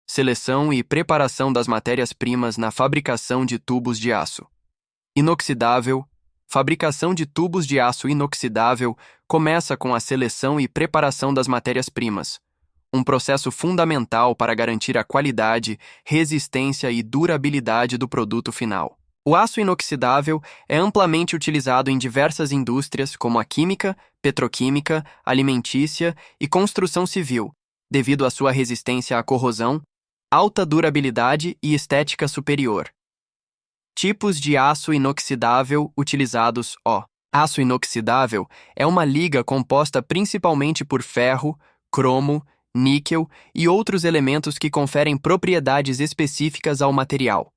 Seleção e preparação das matérias-primas na fabricação de tubos de aço. Inoxidável. Fabricação de tubos de aço inoxidável começa com a seleção e preparação das matérias-primas, um processo fundamental para garantir a qualidade, resistência e durabilidade do produto final. O aço inoxidável é amplamente utilizado em diversas indústrias, como a química, petroquímica, alimentícia e construção civil, devido à sua resistência à corrosão, alta durabilidade e estética superior. Tipos de aço inoxidável utilizados. Aço inoxidável é uma liga composta principalmente por ferro, cromo, níquel e outros elementos que conferem propriedades específicas ao material.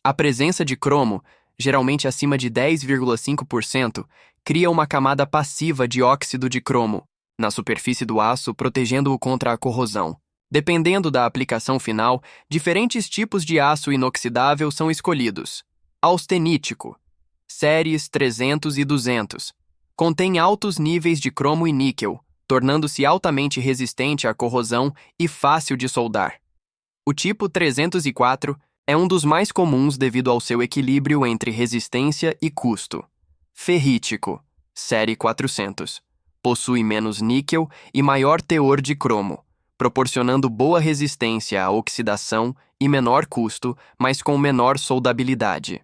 A presença de cromo, geralmente acima de 10,5%, cria uma camada passiva de óxido de cromo na superfície do aço, protegendo-o contra a corrosão. Dependendo da aplicação final, diferentes tipos de aço inoxidável são escolhidos. Austenítico, séries 300 e 200, contém altos níveis de cromo e níquel, tornando-se altamente resistente à corrosão e fácil de soldar. O tipo 304 é um dos mais comuns devido ao seu equilíbrio entre resistência e custo. Ferrítico, série 400, possui menos níquel e maior teor de cromo, proporcionando boa resistência à oxidação e menor custo, mas com menor soldabilidade.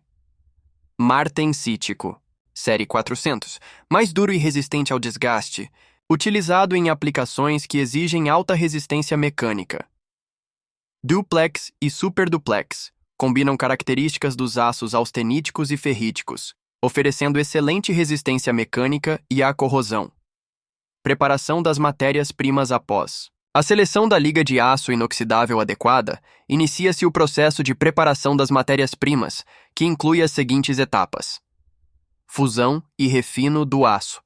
Martensítico, série 400, mais duro e resistente ao desgaste, utilizado em aplicações que exigem alta resistência mecânica. Duplex e superduplex combinam características dos aços austeníticos e ferríticos, oferecendo excelente resistência mecânica e à corrosão. Preparação das matérias-primas após. A seleção da liga de aço inoxidável adequada, inicia-se o processo de preparação das matérias-primas, que inclui as seguintes etapas: fusão e refino do aço.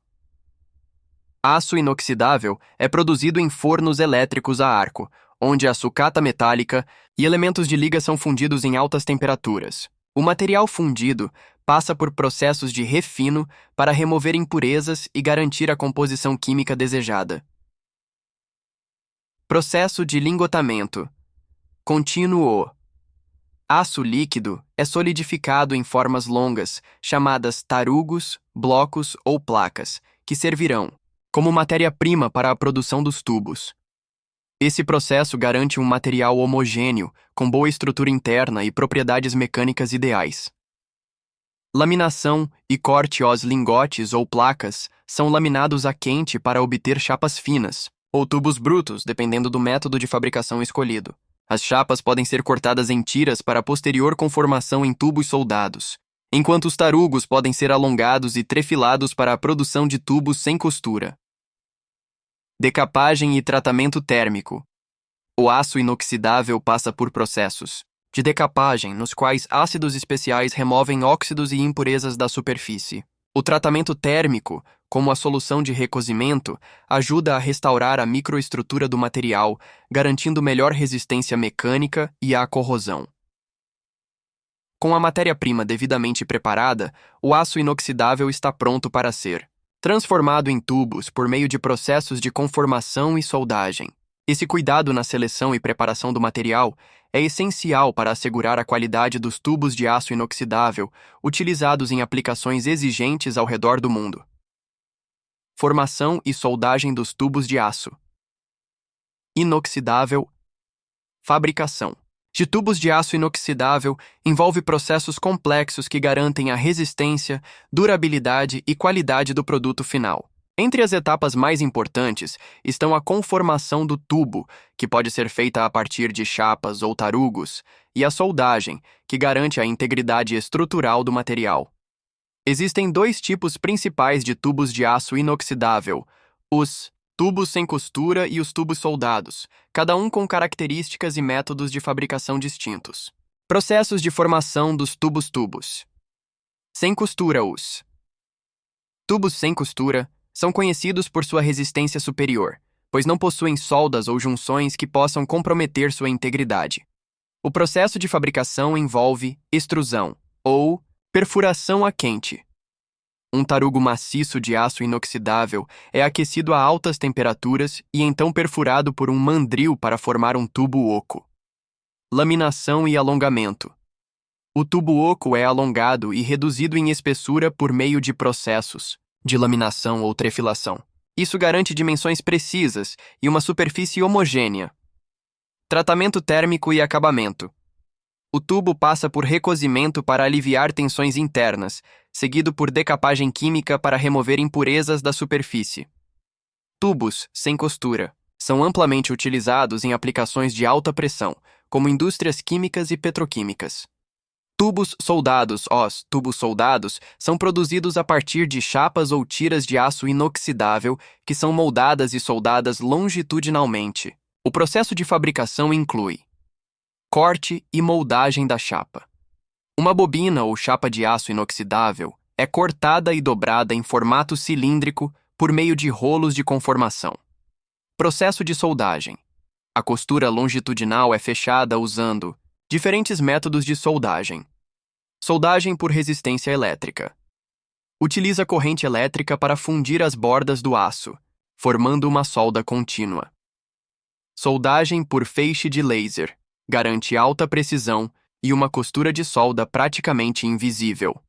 Aço inoxidável é produzido em fornos elétricos a arco, onde a sucata metálica e elementos de liga são fundidos em altas temperaturas. O material fundido passa por processos de refino para remover impurezas e garantir a composição química desejada. Processo de lingotamento contínuo. Aço líquido é solidificado em formas longas, chamadas tarugos, blocos ou placas, que servirão como matéria-prima para a produção dos tubos. Esse processo garante um material homogêneo, com boa estrutura interna e propriedades mecânicas ideais. Laminação e corte. Os lingotes ou placas são laminados a quente para obter chapas finas, ou tubos brutos, dependendo do método de fabricação escolhido. As chapas podem ser cortadas em tiras para posterior conformação em tubos soldados, enquanto os tarugos podem ser alongados e trefilados para a produção de tubos sem costura. Decapagem e tratamento térmico. O aço inoxidável passa por processos de decapagem, nos quais ácidos especiais removem óxidos e impurezas da superfície. O tratamento térmico, como a solução de recozimento, ajuda a restaurar a microestrutura do material, garantindo melhor resistência mecânica e à corrosão. Com a matéria-prima devidamente preparada, o aço inoxidável está pronto para ser transformado em tubos por meio de processos de conformação e soldagem. Esse cuidado na seleção e preparação do material é essencial para assegurar a qualidade dos tubos de aço inoxidável utilizados em aplicações exigentes ao redor do mundo. Formação e soldagem dos tubos de aço inoxidável. Fabricação de tubos de aço inoxidável envolve processos complexos que garantem a resistência, durabilidade e qualidade do produto final. Entre as etapas mais importantes estão a conformação do tubo, que pode ser feita a partir de chapas ou tarugos, e a soldagem, que garante a integridade estrutural do material. Existem dois tipos principais de tubos de aço inoxidável: os tubos sem costura e os tubos soldados, cada um com características e métodos de fabricação distintos. Processos de formação dos tubos. Sem costura. Os tubos sem costura são conhecidos por sua resistência superior, pois não possuem soldas ou junções que possam comprometer sua integridade. O processo de fabricação envolve extrusão, ou perfuração a quente. Um tarugo maciço de aço inoxidável é aquecido a altas temperaturas e então perfurado por um mandril para formar um tubo oco. Laminação e alongamento. O tubo oco é alongado e reduzido em espessura por meio de processos de laminação ou trefilação. Isso garante dimensões precisas e uma superfície homogênea. Tratamento térmico e acabamento. O tubo passa por recozimento para aliviar tensões internas, seguido por decapagem química para remover impurezas da superfície. Tubos sem costura são amplamente utilizados em aplicações de alta pressão, como indústrias químicas e petroquímicas. Tubos soldados, tubos soldados, são produzidos a partir de chapas ou tiras de aço inoxidável que são moldadas e soldadas longitudinalmente. O processo de fabricação inclui corte e moldagem da chapa. Uma bobina ou chapa de aço inoxidável é cortada e dobrada em formato cilíndrico por meio de rolos de conformação. Processo de soldagem. A costura longitudinal é fechada usando diferentes métodos de soldagem. Soldagem por resistência elétrica. Utiliza corrente elétrica para fundir as bordas do aço, formando uma solda contínua. Soldagem por feixe de laser. Garante alta precisão e uma costura de solda praticamente invisível.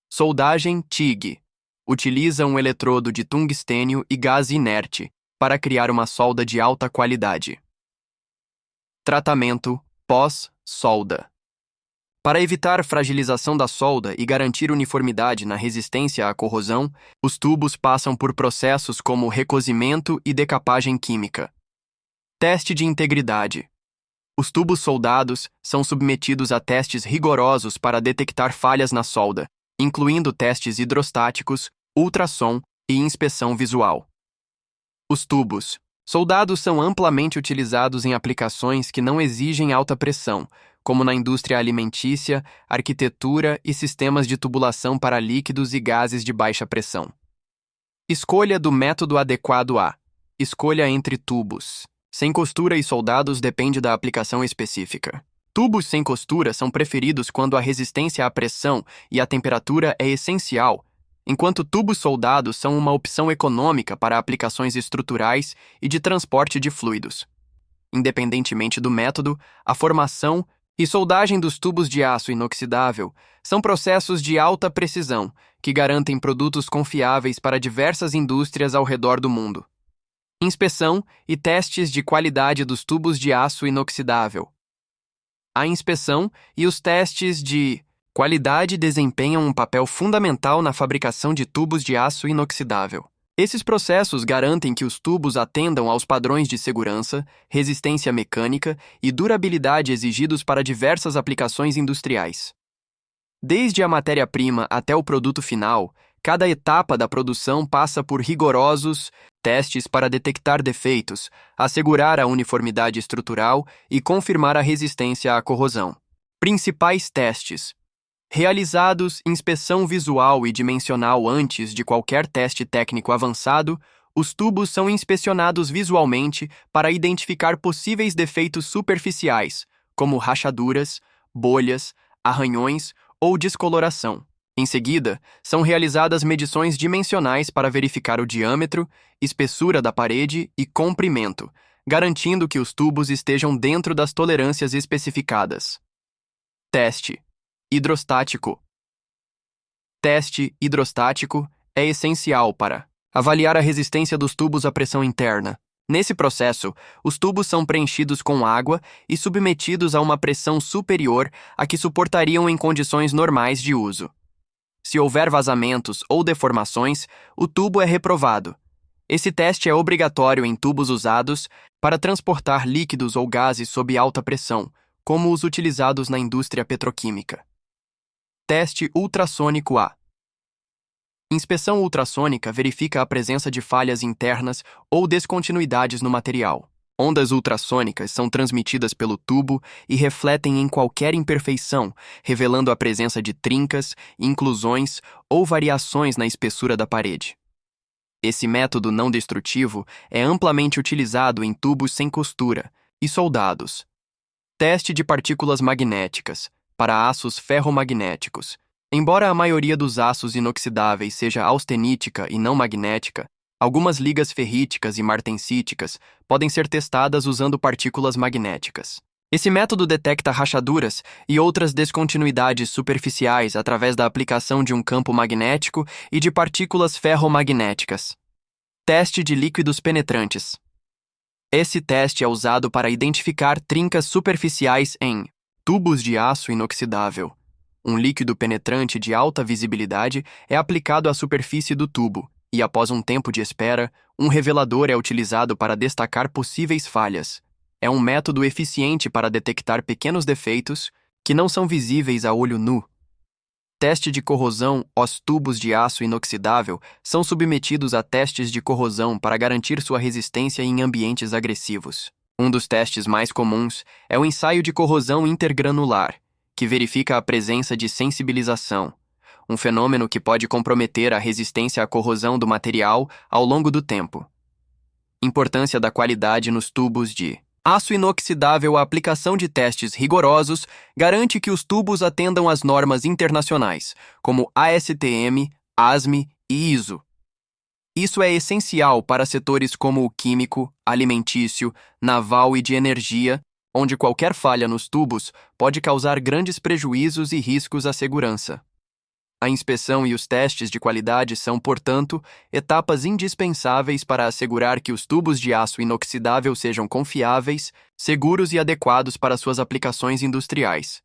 Soldagem TIG. Utiliza um eletrodo de tungstênio e gás inerte para criar uma solda de alta qualidade. Tratamento pós-solda. Para evitar fragilização da solda e garantir uniformidade na resistência à corrosão, os tubos passam por processos como recozimento e decapagem química. Teste de integridade. Os tubos soldados são submetidos a testes rigorosos para detectar falhas na solda, incluindo testes hidrostáticos, ultrassom e inspeção visual. Os tubos soldados são amplamente utilizados em aplicações que não exigem alta pressão, como na indústria alimentícia, arquitetura e sistemas de tubulação para líquidos e gases de baixa pressão. Escolha do método adequado a. Escolha entre tubos sem costura e soldados depende da aplicação específica. Tubos sem costura são preferidos quando a resistência à pressão e à temperatura é essencial, enquanto tubos soldados são uma opção econômica para aplicações estruturais e de transporte de fluidos. Independentemente do método, a formação e soldagem dos tubos de aço inoxidável são processos de alta precisão que garantem produtos confiáveis para diversas indústrias ao redor do mundo. Inspeção e testes de qualidade dos tubos de aço inoxidável. A inspeção e os testes de qualidade desempenham um papel fundamental na fabricação de tubos de aço inoxidável. Esses processos garantem que os tubos atendam aos padrões de segurança, resistência mecânica e durabilidade exigidos para diversas aplicações industriais. Desde a matéria-prima até o produto final, cada etapa da produção passa por rigorosos testes para detectar defeitos, assegurar a uniformidade estrutural e confirmar a resistência à corrosão. Principais testes. Realizados inspeção visual e dimensional antes de qualquer teste técnico avançado, os tubos são inspecionados visualmente para identificar possíveis defeitos superficiais, como rachaduras, bolhas, arranhões ou descoloração. Em seguida, são realizadas medições dimensionais para verificar o diâmetro, espessura da parede e comprimento, garantindo que os tubos estejam dentro das tolerâncias especificadas. Teste hidrostático. Teste hidrostático é essencial para avaliar a resistência dos tubos à pressão interna. Nesse processo, os tubos são preenchidos com água e submetidos a uma pressão superior à que suportariam em condições normais de uso. Se houver vazamentos ou deformações, o tubo é reprovado. Esse teste é obrigatório em tubos usados para transportar líquidos ou gases sob alta pressão, como os utilizados na indústria petroquímica. Teste ultrassônico A. Inspeção ultrassônica verifica a presença de falhas internas ou descontinuidades no material. Ondas ultrassônicas são transmitidas pelo tubo e refletem em qualquer imperfeição, revelando a presença de trincas, inclusões ou variações na espessura da parede. Esse método não destrutivo é amplamente utilizado em tubos sem costura e soldados. Teste de partículas magnéticas para aços ferromagnéticos. Embora a maioria dos aços inoxidáveis seja austenítica e não magnética, algumas ligas ferríticas e martensíticas podem ser testadas usando partículas magnéticas. Esse método detecta rachaduras e outras descontinuidades superficiais através da aplicação de um campo magnético e de partículas ferromagnéticas. Teste de líquidos penetrantes. Esse teste é usado para identificar trincas superficiais em tubos de aço inoxidável. Um líquido penetrante de alta visibilidade é aplicado à superfície do tubo e, após um tempo de espera, um revelador é utilizado para destacar possíveis falhas. É um método eficiente para detectar pequenos defeitos que não são visíveis a olho nu. Teste de corrosão. Os tubos de aço inoxidável são submetidos a testes de corrosão para garantir sua resistência em ambientes agressivos. Um dos testes mais comuns é o ensaio de corrosão intergranular, que verifica a presença de sensibilização, um fenômeno que pode comprometer a resistência à corrosão do material ao longo do tempo. Importância da qualidade nos tubos de aço inoxidável. A aplicação de testes rigorosos garante que os tubos atendam às normas internacionais, como ASTM, ASME e ISO. Isso é essencial para setores como o químico, alimentício, naval e de energia, onde qualquer falha nos tubos pode causar grandes prejuízos e riscos à segurança. A inspeção e os testes de qualidade são, portanto, etapas indispensáveis para assegurar que os tubos de aço inoxidável sejam confiáveis, seguros e adequados para suas aplicações industriais.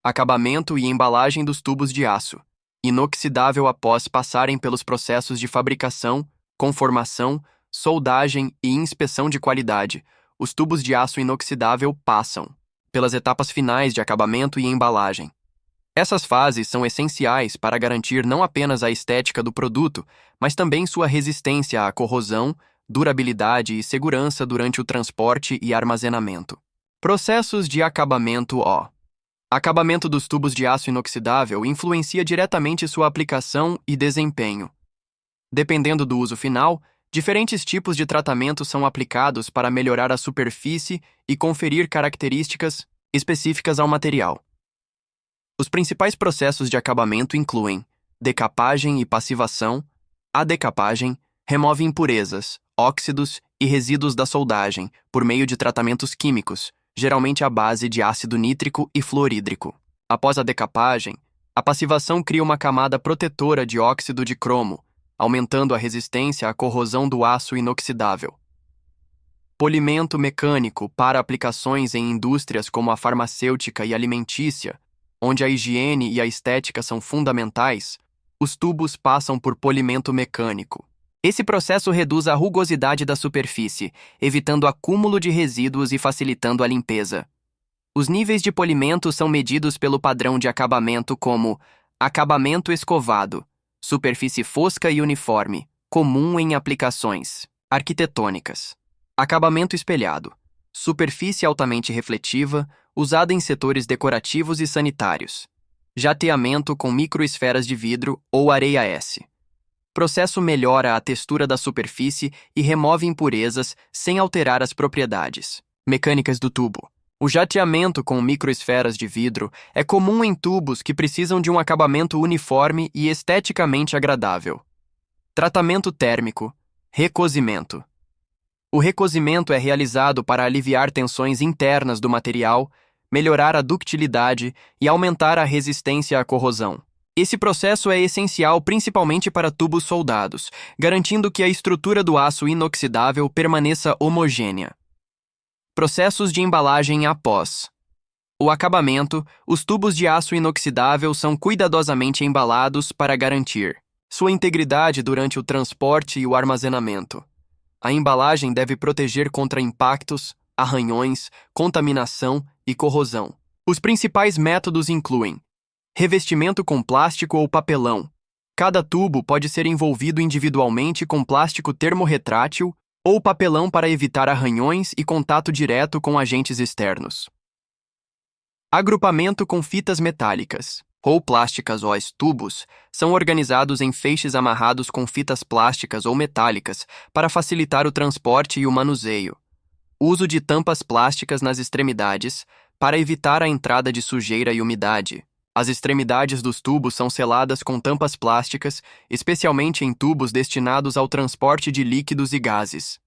Acabamento e embalagem dos tubos de aço inoxidável. Após passarem pelos processos de fabricação, conformação, soldagem e inspeção de qualidade, os tubos de aço inoxidável passam pelas etapas finais de acabamento e embalagem. Essas fases são essenciais para garantir não apenas a estética do produto, mas também sua resistência à corrosão, durabilidade e segurança durante o transporte e armazenamento. Processos de acabamento. Acabamento dos tubos de aço inoxidável influencia diretamente sua aplicação e desempenho. Dependendo do uso final, diferentes tipos de tratamento são aplicados para melhorar a superfície e conferir características específicas ao material. Os principais processos de acabamento incluem decapagem e passivação. A decapagem remove impurezas, óxidos e resíduos da soldagem por meio de tratamentos químicos, geralmente à base de ácido nítrico e fluorídrico. Após a decapagem, a passivação cria uma camada protetora de óxido de cromo, aumentando a resistência à corrosão do aço inoxidável. Polimento mecânico. Para aplicações em indústrias como a farmacêutica e alimentícia, onde a higiene e a estética são fundamentais, os tubos passam por polimento mecânico. Esse processo reduz a rugosidade da superfície, evitando acúmulo de resíduos e facilitando a limpeza. Os níveis de polimento são medidos pelo padrão de acabamento como acabamento escovado, superfície fosca e uniforme, comum em aplicações arquitetônicas. Acabamento espelhado, superfície altamente refletiva, usada em setores decorativos e sanitários. Jateamento com microesferas de vidro ou areia S. Processo melhora a textura da superfície e remove impurezas sem alterar as propriedades mecânicas do tubo. O jateamento com microesferas de vidro é comum em tubos que precisam de um acabamento uniforme e esteticamente agradável. Tratamento térmico. Recozimento. O recozimento é realizado para aliviar tensões internas do material, melhorar a ductilidade e aumentar a resistência à corrosão. Esse processo é essencial principalmente para tubos soldados, garantindo que a estrutura do aço inoxidável permaneça homogênea. Processos de embalagem após o acabamento. Os tubos de aço inoxidável são cuidadosamente embalados para garantir sua integridade durante o transporte e o armazenamento. A embalagem deve proteger contra impactos, arranhões, contaminação e corrosão. Os principais métodos incluem revestimento com plástico ou papelão. Cada tubo pode ser envolvido individualmente com plástico termorretrátil ou papelão para evitar arranhões e contato direto com agentes externos. Agrupamento com fitas metálicas ou plásticas. Os tubos são organizados em feixes amarrados com fitas plásticas ou metálicas para facilitar o transporte e o manuseio. Uso de tampas plásticas nas extremidades para evitar a entrada de sujeira e umidade. As extremidades dos tubos são seladas com tampas plásticas, especialmente em tubos destinados ao transporte de líquidos e gases.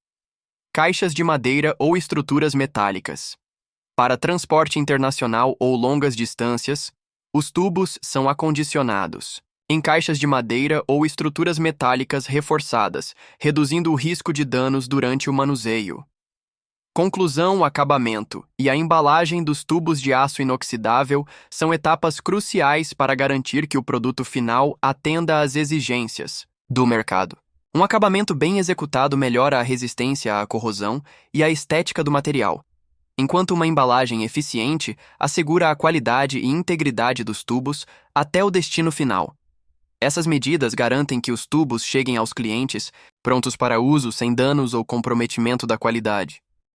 Caixas de madeira ou estruturas metálicas. Para transporte internacional ou longas distâncias, os tubos são acondicionados em caixas de madeira ou estruturas metálicas reforçadas, reduzindo o risco de danos durante o manuseio. Conclusão, o acabamento e a embalagem dos tubos de aço inoxidável são etapas cruciais para garantir que o produto final atenda às exigências do mercado. Um acabamento bem executado melhora a resistência à corrosão e a estética do material, enquanto uma embalagem eficiente assegura a qualidade e integridade dos tubos até o destino final. Essas medidas garantem que os tubos cheguem aos clientes prontos para uso sem danos ou comprometimento da qualidade.